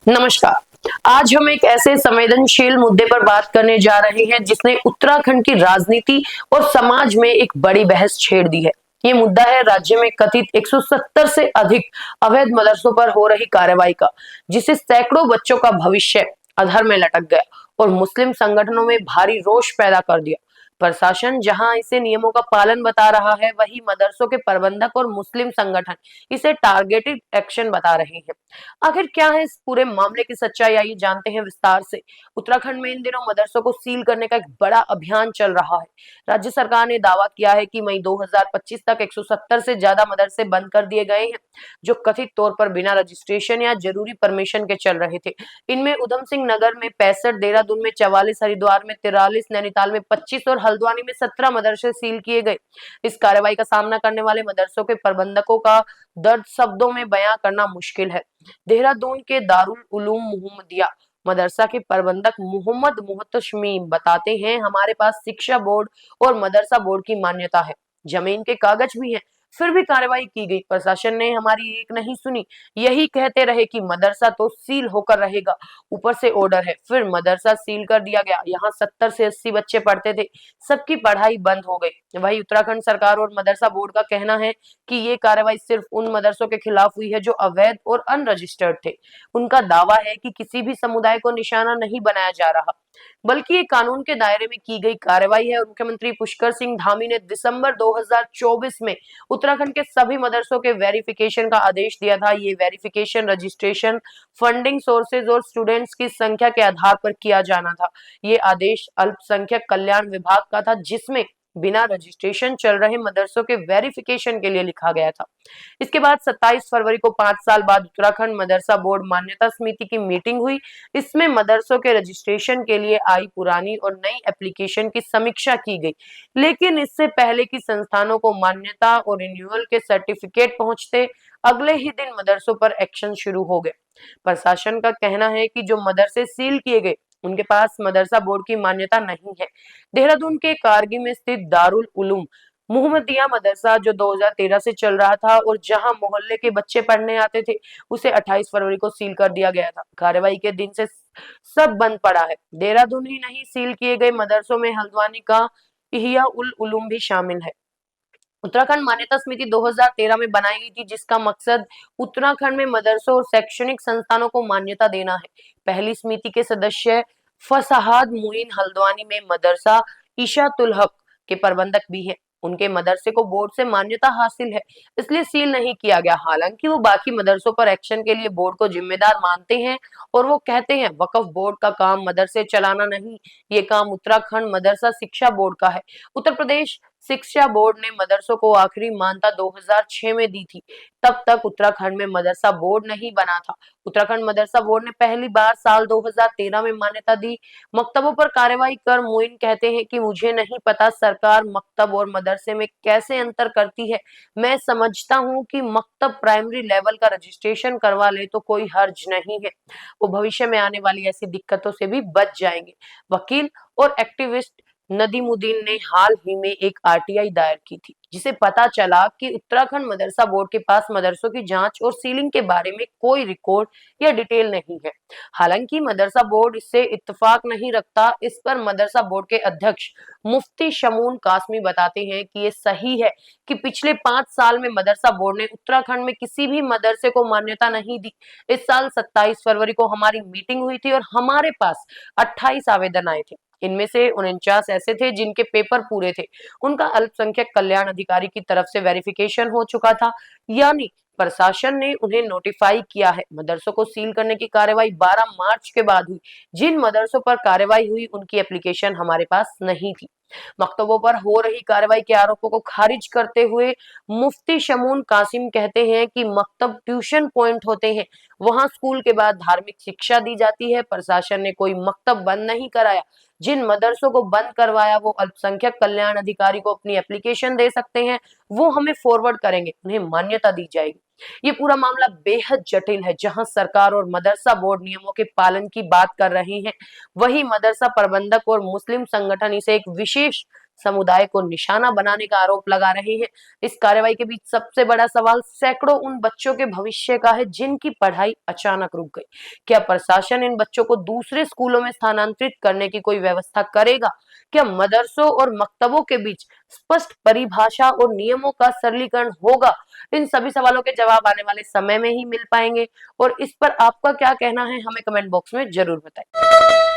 नमस्कार। आज हम एक ऐसे संवेदनशील मुद्दे पर बात करने जा रहे हैं जिसने उत्तराखंड की राजनीति और समाज में एक बड़ी बहस छेड़ दी है। ये मुद्दा है राज्य में कथित 170 से अधिक अवैध मदरसों पर हो रही कार्रवाई का, जिससे सैकड़ों बच्चों का भविष्य अधर में लटक गया और मुस्लिम संगठनों में भारी रोष पैदा कर दिया। प्रशासन जहां इसे नियमों का पालन बता रहा है, वहीं मदरसों के प्रबंधक और मुस्लिम संगठन इसे टारगेटेड एक्शन बता रहे हैं। आखिर क्या है इस पूरे मामले की सच्चाई, आइए जानते हैं विस्तार से। उत्तराखंड में इन दिनों मदरसों को सील करने का एक बड़ा अभियान चल रहा है। राज्य सरकार ने दावा किया है कि मई 2025 तक 170 से ज्यादा मदरसे बंद कर दिए गए हैं, जो कथित तौर पर बिना रजिस्ट्रेशन या जरूरी परमिशन के चल रहे थे। इनमें उधम सिंह नगर में 65, देहरादून में 44, हरिद्वार में 43, नैनीताल में 25 और हल्द्वानी में 17 मदरसे सील किए गए। इस कार्रवाई का सामना करने वाले मदरसों के प्रबंधकों का दर्द शब्दों में बयां करना मुश्किल है। देहरादून के दारुल उलूम मोहम्मदिया मदरसा के प्रबंधक मोहम्मद मुहतशमीम बताते हैं, हमारे पास शिक्षा बोर्ड और मदरसा बोर्ड की मान्यता है, जमीन के कागज भी हैं, फिर भी कार्रवाई की गई। प्रशासन ने हमारी एक नहीं सुनी, यही कहते रहे कि मदरसा तो सील होकर रहेगा, ऊपर से ऑर्डर है, फिर मदरसा सील कर दिया गया। यहाँ 70 से 80 बच्चे पढ़ते थे, सबकी पढ़ाई बंद हो गई। वही उत्तराखंड सरकार और मदरसा बोर्ड का कहना है कि ये कार्रवाई सिर्फ उन मदरसों के खिलाफ हुई है जो अवैध और अनरजिस्टर्ड थे। उनका दावा है कि किसी भी समुदाय को निशाना नहीं बनाया जा रहा, बल्कि ये कानून के दायरे में की गई कार्रवाई है। और मुख्यमंत्री पुष्कर सिंह धामी ने दिसंबर 2024 में उत्तराखंड के सभी मदरसों के वेरिफिकेशन का आदेश दिया था। ये वेरिफिकेशन रजिस्ट्रेशन, फंडिंग सोर्सेज और स्टूडेंट्स की संख्या के आधार पर किया जाना था। ये आदेश अल्पसंख्यक कल्याण विभाग का था, जिसमें बिना रजिस्ट्रेशन चल रहे मदरसों के वेरिफिकेशन के लिए लिखा गया था। इसके बाद 27 फरवरी को 5 साल बाद उत्तराखंड मदरसा बोर्ड मान्यता समिति की मीटिंग हुई। इसमें मदरसों के रजिस्ट्रेशन के लिए आई पुरानी और नई एप्लीकेशन की समीक्षा की गई, लेकिन इससे पहले कि संस्थानों को मान्यता और रिन्यूअल के सर्टिफिकेट पहुंचते, अगले ही दिन मदरसों पर एक्शन शुरू हो गए। प्रशासन का कहना है कि जो मदरसे सील किए गए, उनके पास मदरसा बोर्ड की मान्यता नहीं है। देहरादून के कारगी में स्थित दारुल उलूम मोहम्मदिया मदरसा, जो 2013 से चल रहा था और जहां मोहल्ले के बच्चे पढ़ने आते थे, उसे 28 फरवरी को सील कर दिया गया था। कार्रवाई के दिन से सब बंद पड़ा है। देहरादून ही नहीं, सील किए गए मदरसों में हल्द्वानी का इहिया उल उलूम भी शामिल है। उत्तराखंड मान्यता समिति 2013 में बनाई गई थी, जिसका मकसद उत्तराखंड में मदरसों और शैक्षणिक संस्थानों को मान्यता देना है। पहली समिति के सदस्य फसाहाद मुइन हल्द्वानी में मदरसा ईशातुल हक के प्रबंधक भी हैं। उनके मदरसे को बोर्ड से मान्यता हासिल है, इसलिए सील नहीं किया गया। हालांकि वो बाकी मदरसों पर एक्शन के लिए बोर्ड को जिम्मेदार मानते हैं और वो कहते हैं वक्फ बोर्ड का काम मदरसे चलाना नहीं, ये काम उत्तराखंड मदरसा शिक्षा बोर्ड का है। उत्तर प्रदेश शिक्षा बोर्ड ने मदरसों को आखिरी मान्यता 2006 में दी थी। तब तक उत्तराखंड में मदरसा बोर्ड नहीं बना था। उत्तराखंड मदरसा बोर्ड ने पहली बार साल 2013 में मान्यता दी। मकतबों पर कार्रवाई कर मोइन कहते हैं कि मुझे नहीं पता सरकार मकतब और मदरसे में कैसे अंतर करती है। मैं समझता हूँ कि मकतब प्राइमरी लेवल का रजिस्ट्रेशन करवा ले तो कोई हर्ज नहीं है, वो भविष्य में आने वाली ऐसी दिक्कतों से भी बच जाएंगे। वकील और एक्टिविस्ट नदीमुद्दीन ने हाल ही में एक आरटीआई दायर की थी, जिसे पता चला कि उत्तराखंड मदरसा बोर्ड के पास मदरसों की जांच और सीलिंग के बारे में कोई रिकॉर्ड या डिटेल नहीं है। हालांकि मदरसा बोर्ड इससे इत्तेफाक नहीं रखता। इस पर मदरसा बोर्ड के अध्यक्ष मुफ्ती शमून कासमी बताते हैं कि ये सही है कि पिछले 5 साल में मदरसा बोर्ड ने उत्तराखंड में किसी भी मदरसे को मान्यता नहीं दी। इस साल 27 फरवरी को हमारी मीटिंग हुई थी और हमारे पास 28 आवेदन आए थे। इनमें से 49 ऐसे थे जिनके पेपर पूरे थे, उनका अल्पसंख्यक कल्याण अधिकारी की तरफ से वेरिफिकेशन हो चुका था, यानी प्रशासन ने उन्हें नोटिफाई किया है। मदरसों को सील करने की कार्रवाई 12 मार्च के बाद हुई। जिन मदरसों पर कार्रवाई हुई, उनकी एप्लीकेशन हमारे पास नहीं थी। मकतबों पर हो रही कार्रवाई के आरोपों को खारिज करते हुए मुफ्ती शमून कासिम कहते हैं कि मकतब ट्यूशन पॉइंट होते हैं, वहां स्कूल के बाद धार्मिक शिक्षा दी जाती है। प्रशासन ने कोई मकतब बंद नहीं कराया। जिन मदरसों को बंद करवाया, वो अल्पसंख्यक कल्याण अधिकारी को अपनी एप्लीकेशन दे सकते हैं, वो हमें फॉरवर्ड करेंगे, उन्हें मान्यता दी जाएगी। ये पूरा मामला बेहद जटिल है। जहां सरकार और मदरसा बोर्ड नियमों के पालन की बात कर रहे हैं, वहीं मदरसा प्रबंधक और मुस्लिम संगठन इसे एक विशेष समुदाय को निशाना बनाने का आरोप लगा रहे हैं। इस कार्रवाई के बीच सबसे बड़ा सवाल सैकड़ों उन बच्चों के भविष्य का है जिनकी पढ़ाई अचानक रुक गई। क्या प्रशासन इन बच्चों को दूसरे स्कूलों में स्थानांतरित करने की कोई व्यवस्था करेगा? क्या मदरसों और मकतबों के बीच स्पष्ट परिभाषा और नियमों का सरलीकरण होगा? इन सभी सवालों के जवाब आने वाले समय में ही मिल पाएंगे। और इस पर आपका क्या कहना है, हमें कमेंट बॉक्स में जरूर बताएं।